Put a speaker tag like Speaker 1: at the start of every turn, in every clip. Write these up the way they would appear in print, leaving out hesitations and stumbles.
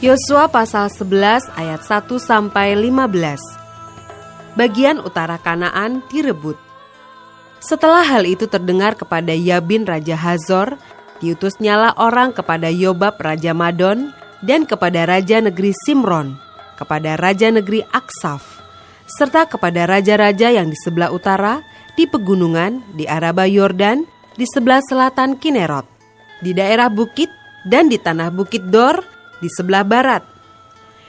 Speaker 1: Yosua pasal 11 ayat 1-15. Bagian utara Kanaan direbut. Setelah hal itu terdengar kepada Yabin Raja Hazor, diutusnyalah orang kepada Yobab Raja Madon dan kepada Raja Negeri Simron, kepada Raja Negeri Aksaf, serta kepada raja-raja yang di sebelah utara, di pegunungan, di Araba Yordan, di sebelah selatan Kinerot, di daerah bukit dan di tanah bukit Dor, di sebelah barat,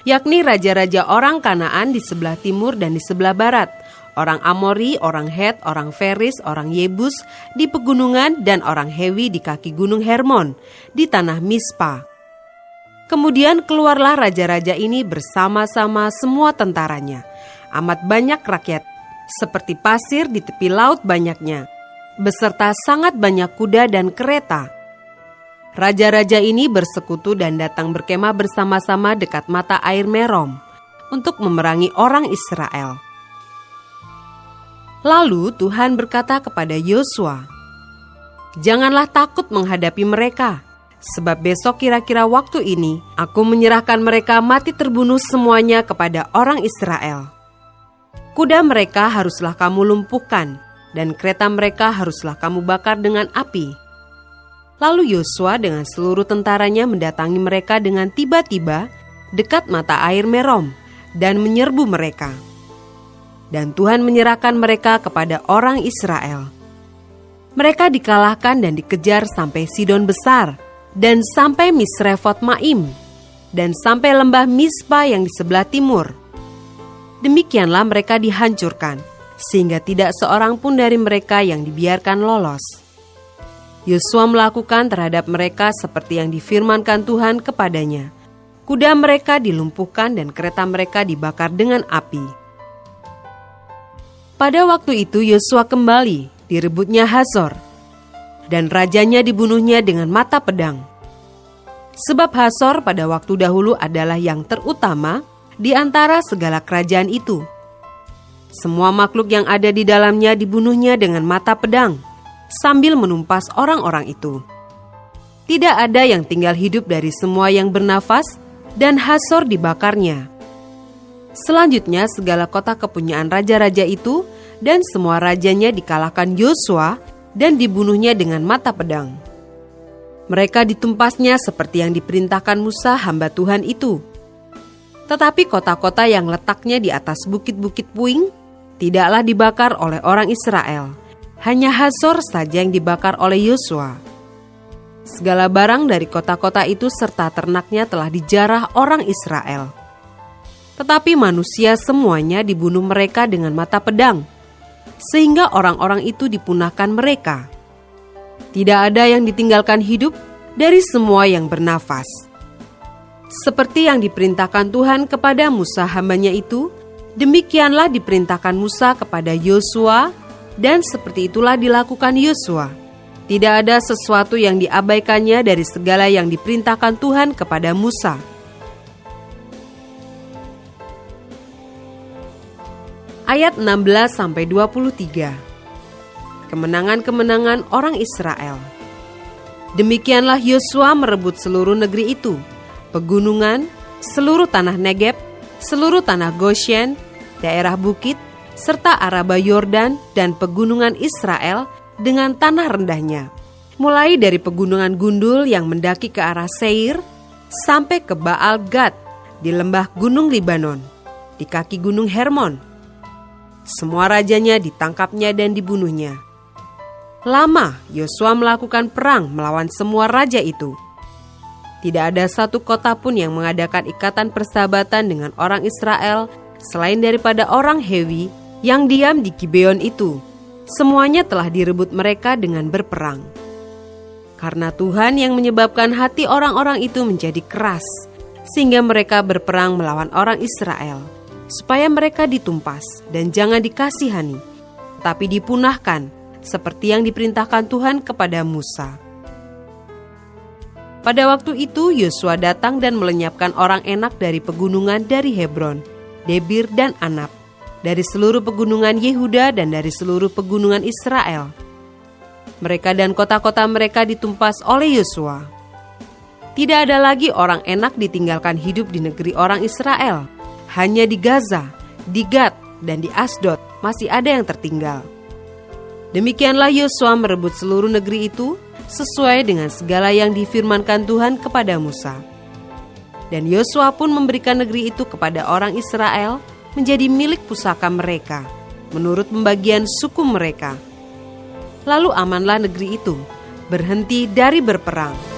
Speaker 1: yakni raja-raja orang Kanaan di sebelah timur dan di sebelah barat, orang Amori, orang Het, orang Feris, orang Yebus di pegunungan, dan orang Hewi di kaki gunung Hermon, di tanah Mispa. Kemudian keluarlah raja-raja ini bersama-sama semua tentaranya, amat banyak rakyat, seperti pasir di tepi laut banyaknya, beserta sangat banyak kuda dan kereta. Raja-raja ini bersekutu dan datang berkemah bersama-sama dekat mata air Merom untuk memerangi orang Israel. Lalu Tuhan berkata kepada Yosua, "Janganlah takut menghadapi mereka, sebab besok kira-kira waktu ini aku menyerahkan mereka mati terbunuh semuanya kepada orang Israel. Kuda mereka haruslah kamu lumpuhkan, dan kereta mereka haruslah kamu bakar dengan api." Lalu Yosua dengan seluruh tentaranya mendatangi mereka dengan tiba-tiba dekat mata air Merom dan menyerbu mereka. Dan Tuhan menyerahkan mereka kepada orang Israel. Mereka dikalahkan dan dikejar sampai Sidon Besar dan sampai Misrefot Maim dan sampai lembah Mispa yang di sebelah timur. Demikianlah mereka dihancurkan, sehingga tidak seorang pun dari mereka yang dibiarkan lolos. Yosua melakukan terhadap mereka seperti yang difirmankan Tuhan kepadanya. Kuda mereka dilumpuhkan dan kereta mereka dibakar dengan api. Pada waktu itu Yosua kembali, direbutnya Hazor, dan rajanya dibunuhnya dengan mata pedang. Sebab Hazor pada waktu dahulu adalah yang terutama di antara segala kerajaan itu. Semua makhluk yang ada di dalamnya dibunuhnya dengan mata pedang, sambil menumpas orang-orang itu. Tidak ada yang tinggal hidup dari semua yang bernafas, dan Hazor dibakarnya. Selanjutnya segala kota kepunyaan raja-raja itu dan semua rajanya dikalahkan Yosua dan dibunuhnya dengan mata pedang. Mereka ditumpasnya seperti yang diperintahkan Musa hamba Tuhan itu. Tetapi kota-kota yang letaknya di atas bukit-bukit puing tidaklah dibakar oleh orang Israel. Hanya Hazor saja yang dibakar oleh Yosua. Segala barang dari kota-kota itu serta ternaknya telah dijarah orang Israel. Tetapi manusia semuanya dibunuh mereka dengan mata pedang, sehingga orang-orang itu dipunahkan mereka. Tidak ada yang ditinggalkan hidup dari semua yang bernafas. Seperti yang diperintahkan Tuhan kepada Musa hambanya itu, demikianlah diperintahkan Musa kepada Yosua, dan seperti itulah dilakukan Yosua. Tidak ada sesuatu yang diabaikannya dari segala yang diperintahkan Tuhan kepada Musa. Ayat 16-23. Kemenangan-kemenangan orang Israel. Demikianlah Yosua merebut seluruh negeri itu, pegunungan, seluruh tanah Negeb, seluruh tanah Goshen, daerah bukit, serta Araba Yordan dan pegunungan Israel dengan tanah rendahnya, mulai dari pegunungan Gundul yang mendaki ke arah Seir, sampai ke Baal Gad di lembah gunung Libanon, di kaki gunung Hermon. Semua rajanya ditangkapnya dan dibunuhnya. Lama Yosua melakukan perang melawan semua raja itu. Tidak ada satu kota pun yang mengadakan ikatan persahabatan dengan orang Israel selain daripada orang Hewi yang diam di Gibeon itu. Semuanya telah direbut mereka dengan berperang. Karena Tuhan yang menyebabkan hati orang-orang itu menjadi keras, sehingga mereka berperang melawan orang Israel, supaya mereka ditumpas dan jangan dikasihani, tapi dipunahkan, seperti yang diperintahkan Tuhan kepada Musa. Pada waktu itu Yosua datang dan melenyapkan orang Enak dari pegunungan dari Hebron, Debir dan Anab, dari seluruh pegunungan Yehuda dan dari seluruh pegunungan Israel. Mereka dan kota-kota mereka ditumpas oleh Yosua. Tidak ada lagi orang enak ditinggalkan hidup di negeri orang Israel. Hanya di Gaza, di Gad, dan di Asdod masih ada yang tertinggal. Demikianlah Yosua merebut seluruh negeri itu sesuai dengan segala yang difirmankan Tuhan kepada Musa. Dan Yosua pun memberikan negeri itu kepada orang Israel menjadi milik pusaka mereka, menurut pembagian suku mereka. Lalu amanlah negeri itu, berhenti dari berperang.